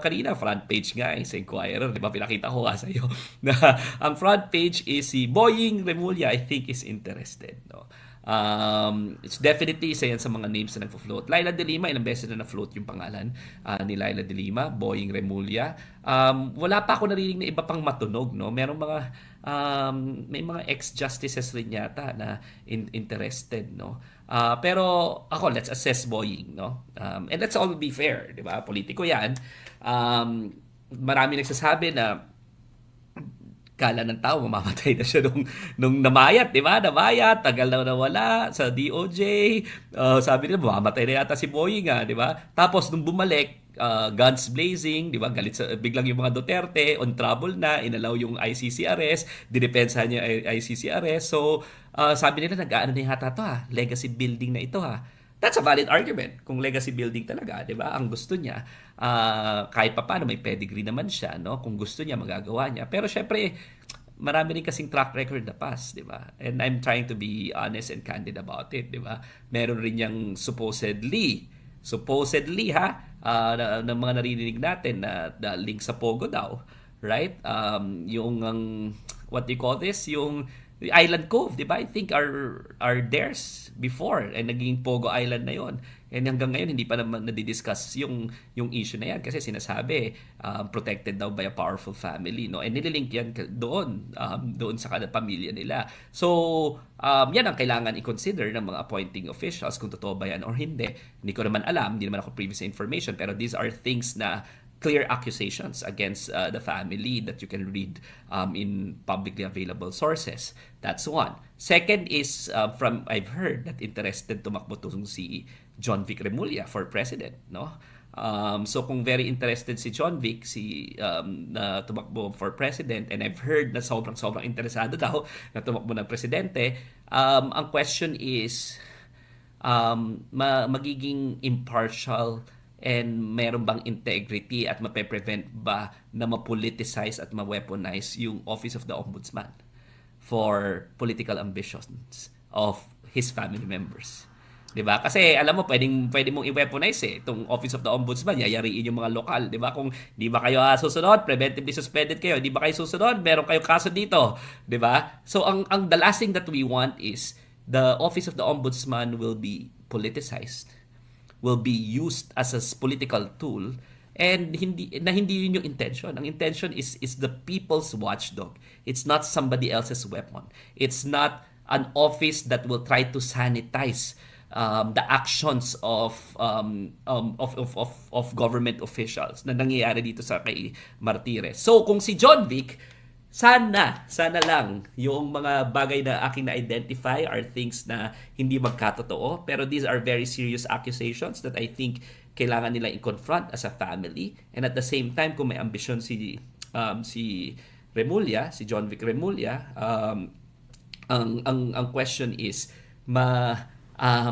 kanina, front page nga sa Inquirer, di ba? Pinakita ko nga sa iyo na ang front page is si Boying Remulla, I think is interested. No? It's definitely isa yan sa mga names na nagfo-float. Laila de Lima, ilang beses na na-float yung pangalan ni Laila de Lima, Boying Remulla. Wala pa ako narinig na iba pang matunog, no? Merong mga may mga ex-justices rin yata na interested, no? Pero ako, let's assess Boying, no? And let's all be fair, di ba? Politiko yan. Marami nagsasabi na kala ng tao, mamamatay na siya nung namayat, di ba? Namayat, tagal na nawala sa DOJ. Sabi nila, mamamatay na yata si Boying, di ba? Tapos, nung bumalik, guns blazing, di ba? Biglang yung mga Duterte, on trouble na, inalaw yung ICC arrest, dinepensahan niya ICC arrest. So, sabi nila, nag-aano na yata ito, legacy building na ito, That's a valid argument kung legacy building talaga, 'di ba? Ang gusto niya, kahit papaano may pedigree naman siya, no? Kung gusto niya magagawa niya. Pero syempre, marami rin kasing track record na past, 'di ba? And I'm trying to be honest and candid about it, 'di ba? Meron rin yang supposedly ng mga naririnig natin na link sa Pogo daw, right? Yung what do you call this? Yung Island Cove, di ba? I think are theirs before and naging Pogo Island na yon. And hanggang ngayon hindi pa naman nadidiscuss yung issue na yan kasi sinasabi protected daw by a powerful family, no? And nililink yan doon sa pamilya nila. So yan ang kailangan i-consider ng mga appointing officials kung totoo ba yan or hindi. Hindi ko naman alam, hindi naman ako previous information, pero these are things na clear accusations against the family that you can read in publicly available sources. That's one. Second is I've heard that interested tumakbo tong si John Vic Remulla for president, no? So kung very interested si John Vic na tumakbo for president, and I've heard na sobrang interesado daw na tumakbo ng presidente, ang question is magiging impartial and meron bang integrity at mape-prevent ba na ma-politicize at ma-weaponize yung Office of the Ombudsman for political ambitions of his family members. 'Di ba? Kasi alam mo pwede mong i-weaponize itong Office of the Ombudsman, yayariin yung mga lokal, 'di ba? Kung di ba kayo susunod, preventively suspended kayo, di ba kayo susunod, meron kayong kaso dito, 'di ba? So ang the last thing that we want is the Office of the Ombudsman will be politicized, will be used as a political tool, and hindi yun yung intention. Ang intention is the people's watchdog. It's not somebody else's weapon. It's not an office that will try to sanitize the actions of government officials na nangyayari dito sa kay Martires. So kung si John Vic, sana lang yung mga bagay na aking na-identify are things na hindi magkatotoo, pero these are very serious accusations that I think kailangan nila i-confront as a family, and at the same time kung may ambisyon si Remulla, si John Vic Remulla, ang question is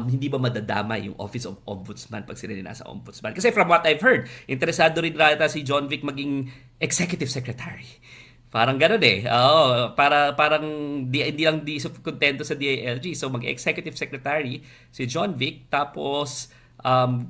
hindi ba madadama yung Office of Ombudsman pag sila nasa Ombudsman? Kasi from what I've heard, interesado rin rata si John Vic maging executive secretary. Parang gano'n parang hindi lang kontento sa DILG. So mag-executive secretary si John Vic, tapos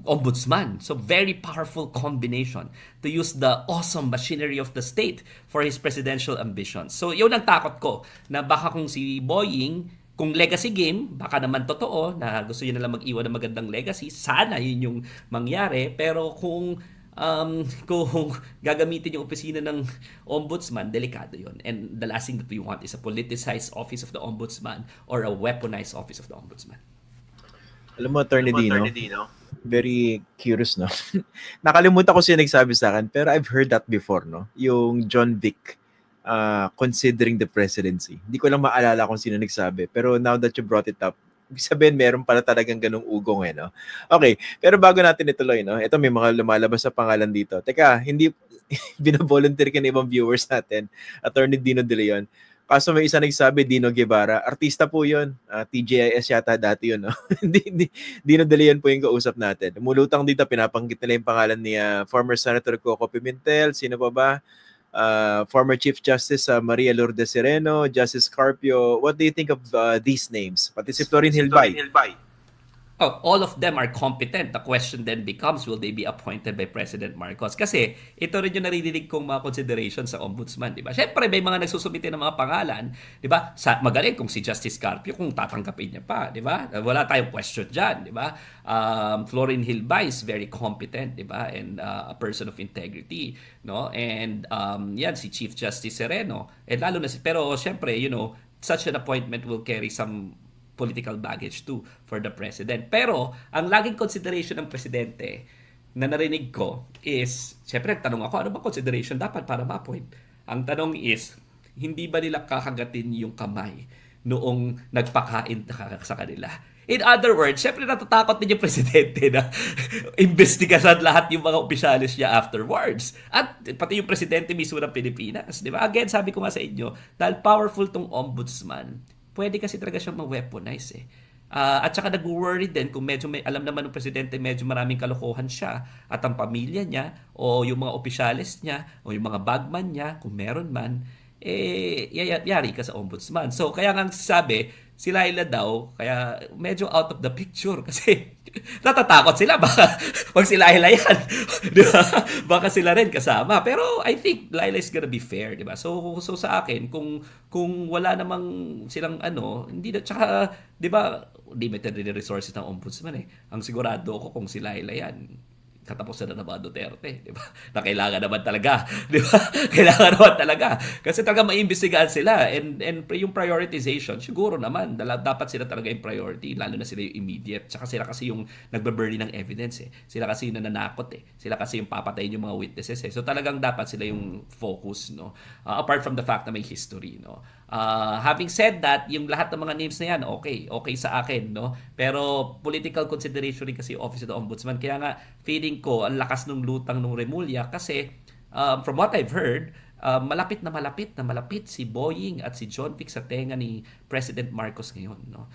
ombudsman. So very powerful combination to use the awesome machinery of the state for his presidential ambitions. So yun ang takot ko, na baka kung si Boying, kung legacy game, baka naman totoo na gusto niya nalang mag-iwan ng magandang legacy. Sana yun yung mangyari. Pero kung gagamitin yung opisina ng ombudsman, delikado yun. And the last thing that we want is a politicized Office of the Ombudsman or a weaponized Office of the Ombudsman. Alam mo, Attorney Dino, very curious, no? Nakalimutan ko siya nagsabi sa akin, pero I've heard that before, no? Yung John Vic considering the presidency. Hindi ko lang maalala kung sino nagsabi, pero now that you brought it up, ibig sabihin, meron pala talagang ganung ugong, no? Okay, pero bago natin ituloy, no? Ito, may mga lumalabas sa pangalan dito. Teka, hindi binavolunteer ka ng ibang viewers natin, Attorney Dino De Leon. Kaso may isa nagsabi, Dino Guevara. Artista po yun. TJIS yata dati yun, no? Dino De Leon po yung kausap natin. Mulutang dito, pinapanggit nila yung pangalan ni former Senator Coco Pimentel. Sino pa ba? Former Chief Justice Maria Lourdes Sereno, Justice Carpio. What do you think of these names? Pati si Florin Hilbay. all of them are competent. The question then becomes, will they be appointed by President Marcos? Kasi ito rin yung naririnig kong mga consideration sa ombudsman, di ba? Siyempre, may mga nagsusumite ng mga pangalan, di ba? Magaling kung si Justice Carpio, kung tatanggapin niya pa, di ba? Wala tayong question dyan, di ba? Florin Hilbay is very competent, di ba? And a person of integrity, no? And yan, si Chief Justice Sereno. And lalo na, pero siyempre, such an appointment will carry some political baggage too for the president. Pero, ang laging consideration ng presidente na narinig ko is, syempre, tanong ako, ano ba consideration dapat para ma-appoint? Ang tanong is, hindi ba nila kakagatin yung kamay noong nagpakain sa kanila? In other words, syempre natatakot din yung presidente na investigasan lahat yung mga opisyalis niya afterwards. At pati yung presidente mismo ng Pilipinas. Di ba? Again, sabi ko nga sa inyo, dahil powerful tong ombudsman, pwede kasi talaga siyang ma-weaponize eh. At saka nag-worry din kung medyo may alam naman ng presidente medyo maraming kalokohan siya at ang pamilya niya o yung mga opisyalis niya o yung mga bagman niya kung meron man, yari ka sa ombudsman. So kaya nga sabi, si Laila daw, kaya medyo out of the picture kasi natatakot sila baka pag si Laila yan, di ba? Baka sila rin kasama. Pero I think Laila is gonna be fair, di ba? So sa akin, kung wala namang silang hindi na, tsaka, di ba, limited rin resources ng ombudsman eh. Ang sigurado ko kung si Laila yan, katapusan na naman Duterte, di ba? Na kailangan naman talaga, di ba? Kailangan naman talaga. Kasi talaga maimbestigahan sila and yung prioritization, siguro naman, dapat sila talaga yung priority, lalo na sila yung immediate. Tsaka sila kasi yung nagbe-burning ng evidence eh. Sila kasi yung nananakot eh. Sila kasi yung papatayin yung mga witnesses eh. So talagang dapat sila yung focus, no? Apart from the fact na may history, no? Having said that, yung lahat ng mga names na yan, okay sa akin, no? Pero political consideration rin kasi Office of the Ombudsman. Kaya nga, feeling ko, ang lakas ng lutang ng Remulla kasi from what I've heard, malapit si Boying at si John Vic sa tenga ni President Marcos ngayon, no?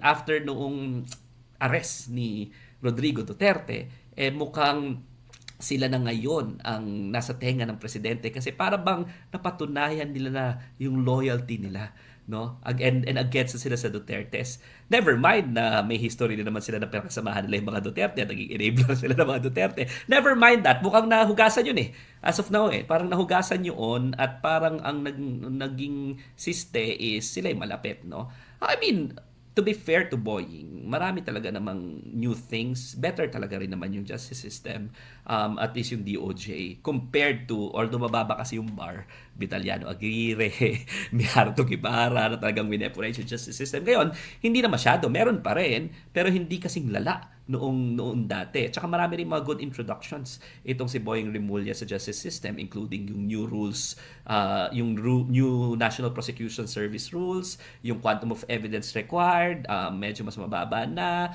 After noong arrest ni Rodrigo Duterte, mukhang sila na ngayon ang nasa tenga ng presidente kasi para bang napatunayan nila na yung loyalty nila, no? And against sila sa Dutertes. Never mind na may history din naman sila na pinakasamahan nila yung mga Duterte at naging enabler sila ng mga Duterte. Never mind that. Mukhang nahugasan yun eh. As of now eh. Parang nahugasan yun at parang ang naging siste is sila yung malapit, no? I mean, to be fair to Boying, marami talaga namang new things. Better talaga rin naman yung justice system, at least yung DOJ, compared to, although mababa kasi yung bar, Vitaliano Aguirre, Miharto Guevara, na talagang wineporate yung justice system. Ngayon, hindi na masyado. Meron pa rin, pero hindi kasing lala noong dati. Tsaka marami rin mga good introductions itong si Boying Remulla sa justice system, including yung new rules, yung new National Prosecution Service rules, yung quantum of evidence required, medyo mas mababa na,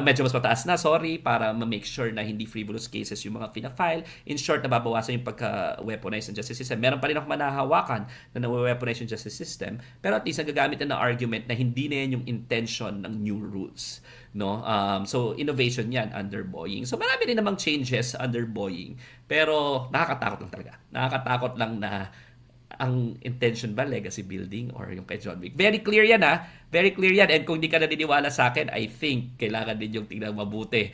medyo mas mataas na, para ma-make sure na hindi frivolous cases yung mga fina-file. In short, nababawasan yung pagka-weaponize ng justice system. Meron pa rin ako manahawakan na na-weaponize yung justice system, pero at least nagagamit na argument na hindi na yan yung intention ng new rules, no? So innovation yan under Boying. So marami rin namang changes under Boying, pero nakakatakot lang talaga. Nakakatakot lang na ang intention ba legacy building or yung kay John Wick. Very clear yan Very clear yan. And kung di ka naniniwala sa akin, I think kailangan din yung tingnan mabuti.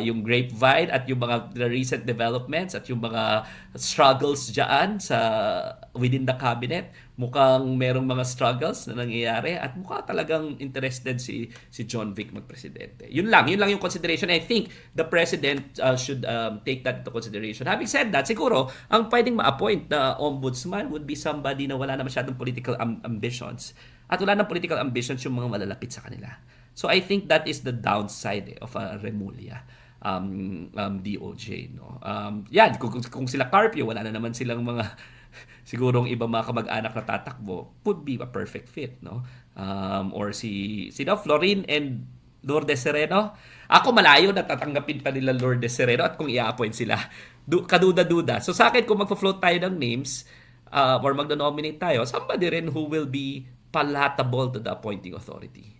Yung grapevine at yung mga recent developments at yung mga struggles dyan within the cabinet. Mukhang merong mga struggles na nangyayari at mukha talagang interested si John Vic magpresidente. Yun lang yung consideration. I think the president should take that into consideration. Having said that, siguro ang pwedeng ma-appoint na ombudsman would be somebody na wala na masyadong political ambitions. At wala ng political ambitions yung mga malalapit sa kanila. So I think that is the downside of Remulla. DOJ, no? Yan, kung sila Carpio, wala na naman silang mga sigurong iba mga kamag-anak na tatakbo, would be a perfect fit, no? Or sino, Florin and Lourdes Sereno. Ako malayo na tatanggapin pa nila Lourdes Sereno at kung i-appoint sila, kaduda-duda. So sa akin, kung magpo-float tayo ng names, or magno-nominate tayo, somebody rin who will be palatable to the appointing authority.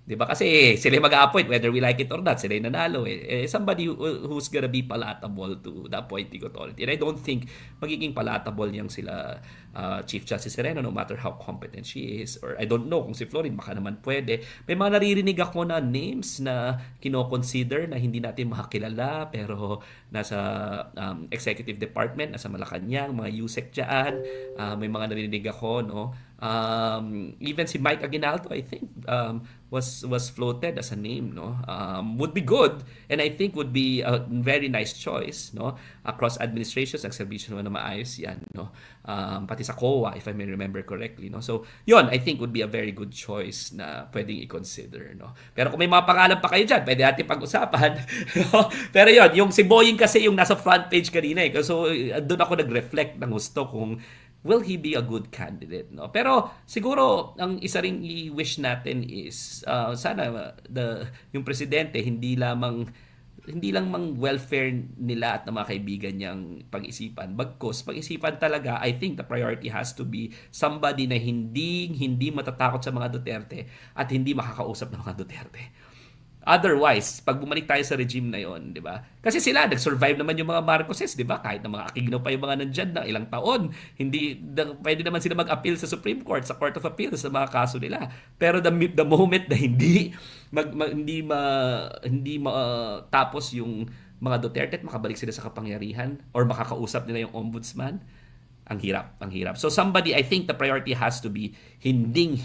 'Di ba? Kasi sila mag-a-appoint whether we like it or not. Sila yung nanalo somebody who's gonna be palatable to the appointing authority. And I don't think magiging palatable niyang sila Chief Justice Sereno no matter how competent she is. Or I don't know kung si Florin baka naman pwede. May mga naririnig ako na names na kino-consider na hindi natin makakilala pero nasa executive department, nasa Malacanang, mga USEC dyan. May mga naririnig ako, no? Even si Mike Aguinaldo, I think, was floated as a name, no? Would be good, and I think would be a very nice choice, no? Across administrations, ang serbisyo naman na maayos yan, no? Pati sa COA, if I may remember correctly, no? So, yun, I think would be a very good choice na pwedeng i-consider, no? Pero kung may mga pangalan pa kayo dyan, pwede natin pag-usapan, no? Pero yun, yung si Boying kasi yung nasa front page kanina, So, doon ako nag-reflect ng gusto kung will he be a good candidate, no? Pero siguro ang isa ring i-wish natin is sana yung presidente hindi lang welfare nila at ng mga kaibigan niyang pag-isipan. Bagkus pag-isipan talaga, I think the priority has to be somebody na hindi matatakot sa mga Duterte at hindi makakausap ng mga Duterte. Otherwise, pag bumalik tayo sa regime na yon, di ba? Kasi sila, nag-survive naman yung mga Marcoses, di ba? Kahit na mga Aquino pa yung mga nandyan na ilang taon, pwede naman sila mag-appeal sa Supreme Court, sa Court of Appeals, sa mga kaso nila. Pero the moment na hindi tapos yung mga Duterte at makabalik sila sa kapangyarihan or makakausap nila yung ombudsman, ang hirap. So somebody, I think the priority has to be hindi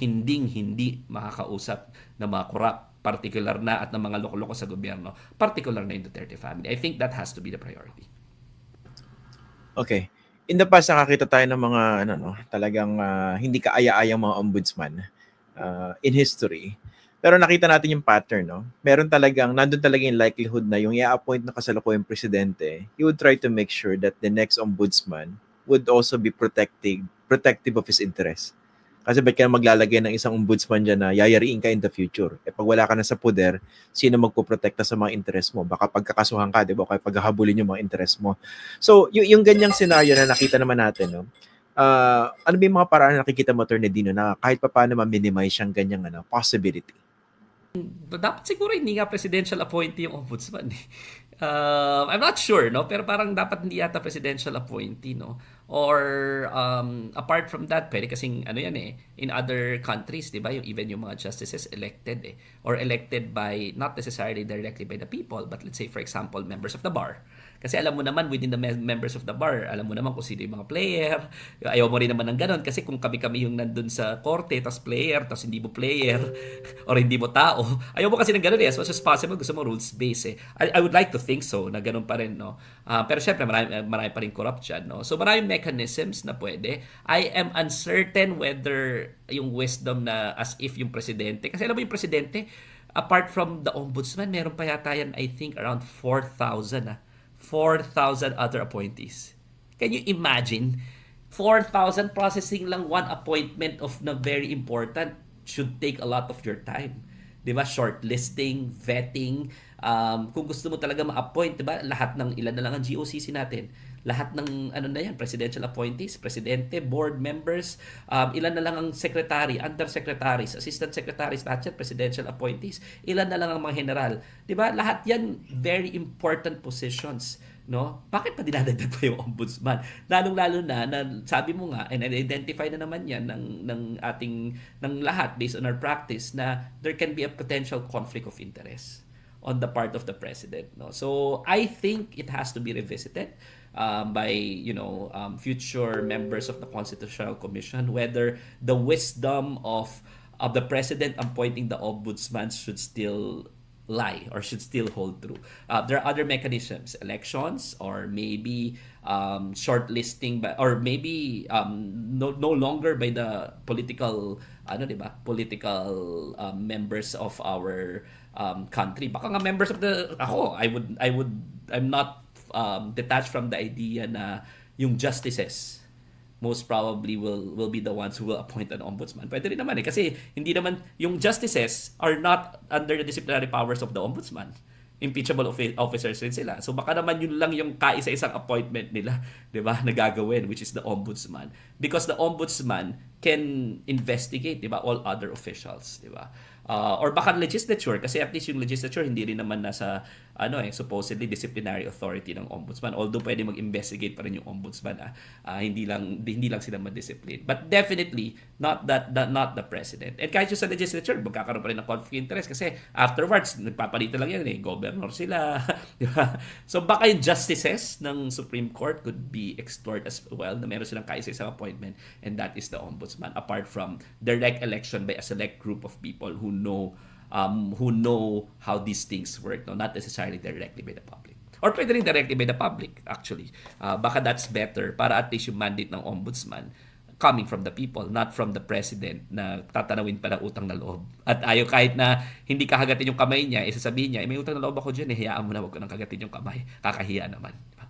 makakausap na mga corrupt, particular na at ng mga loko-loko sa gobyerno, particular na yung Duterte family. I think that has to be the priority. Okay. In the past, nakakita tayo ng mga talagang hindi kaaya-ayang mga ombudsman in history. Pero nakita natin yung pattern, no? Nandun talaga yung likelihood na yung i-appoint na kasalukuyang presidente, he would try to make sure that the next ombudsman would also be protective of his interests. Kasi ba't ka maglalagay ng isang ombudsman dyan na yayariin ka in the future? Pag wala ka na sa poder, sino magpoprotekta sa mga interest mo? Baka pagkakasuhan ka, di ba? Kaya paghahabulin yung mga interest mo. So, yung ganyang scenario na nakita naman natin, no? Ano ba yung mga paraan na nakikita mo, Atty. Dino, na kahit pa paano ma-minimize siyang ganyang possibility? Dapat siguro hindi nga presidential appointee yung ombudsman. I'm not sure, no? Pero parang dapat hindi yata presidential appointee, no? Or apart from that, pwede kasing in other countries, di ba? Even yung mga justices elected or elected by not necessarily directly by the people, but let's say for example, members of the bar. Kasi alam mo naman within the members of the bar, alam mo naman kung sino yung mga player. Ayaw mo rin naman ng ganon kasi kung kami yung nandun sa korte, tas player, tas hindi mo player, or hindi mo tao, ayaw mo kasi ng ganon as much as possible, gusto mo rules-based I would like to think so, na ganon pa rin, no? Pero syempre, marami pa rin corruption, no? So maraming mechanisms na pwede. I am uncertain whether yung wisdom na as if yung presidente, kasi alam mo yung presidente, apart from the ombudsman, meron pa yata yan, I think, around 4,000 other appointees. Can you imagine? 4,000 processing lang one appointment of na very important should take a lot of your time. 'Di ba? Shortlisting, vetting, kung gusto mo talaga ma-appoint, 'di ba? Lahat ng ilan na lang ang GOCC natin. Lahat ng presidential appointees, presidente, board members, ilan na lang ang secretary, undersecretaries, assistant secretaries, lahat yan presidential appointees. Ilan na lang ang mga general. 'Di ba? Lahat yan very important positions, no? Bakit pa dinadagdag pa yung ombudsman? Lalong-lalo na sabi mo nga and identify na naman yan ng lahat based on our practice na there can be a potential conflict of interest on the part of the president, no? So I think it has to be revisited by future members of the Constitutional Commission, whether the wisdom of the president appointing the ombudsman should still lie or should still hold true. There are other mechanisms, elections, or maybe shortlisting, or maybe no longer by the political members of our country. Baka nga members of I'm not detached from the idea na yung justices most probably will be the ones who will appoint an ombudsman. Pwede rin naman kasi hindi naman yung justices are not under the disciplinary powers of the ombudsman. Impeachable officers rin sila. So baka naman yun lang yung kaisa-isang appointment nila, 'di ba, na gagawin, which is the ombudsman. Because the ombudsman can investigate, 'di ba, all other officials, 'di ba? Or baka legislature, kasi at least yung legislature hindi rin naman nasa supposedly disciplinary authority ng ombudsman, although pwede mag-investigate pa rin yung ombudsman. Hindi lang sila ma-discipline, but definitely not the president. And kahit yung sa legislature, magkakaroon pa rin ng conflict of interest kasi afterwards nagpapalitan lang yan, governor sila. Di ba? So baka yung justices ng Supreme Court could be extort as well, na meron silang kaisa-isang appointment, and that is the ombudsman, apart from direct election by a select group of people who know how these things work, no? Not necessarily directly by the public. Or pwede rin directly by the public, actually. Baka that's better para at least yung mandate ng ombudsman coming from the people, not from the president na tatanawin pa ng utang na loob. At ayaw, kahit na hindi kakagatin yung kamay niya, isasabihin niya, may utang na loob ako dyan, hayaan mo na, wag ko nang kagatin yung kamay. Kakahiya naman. Diba?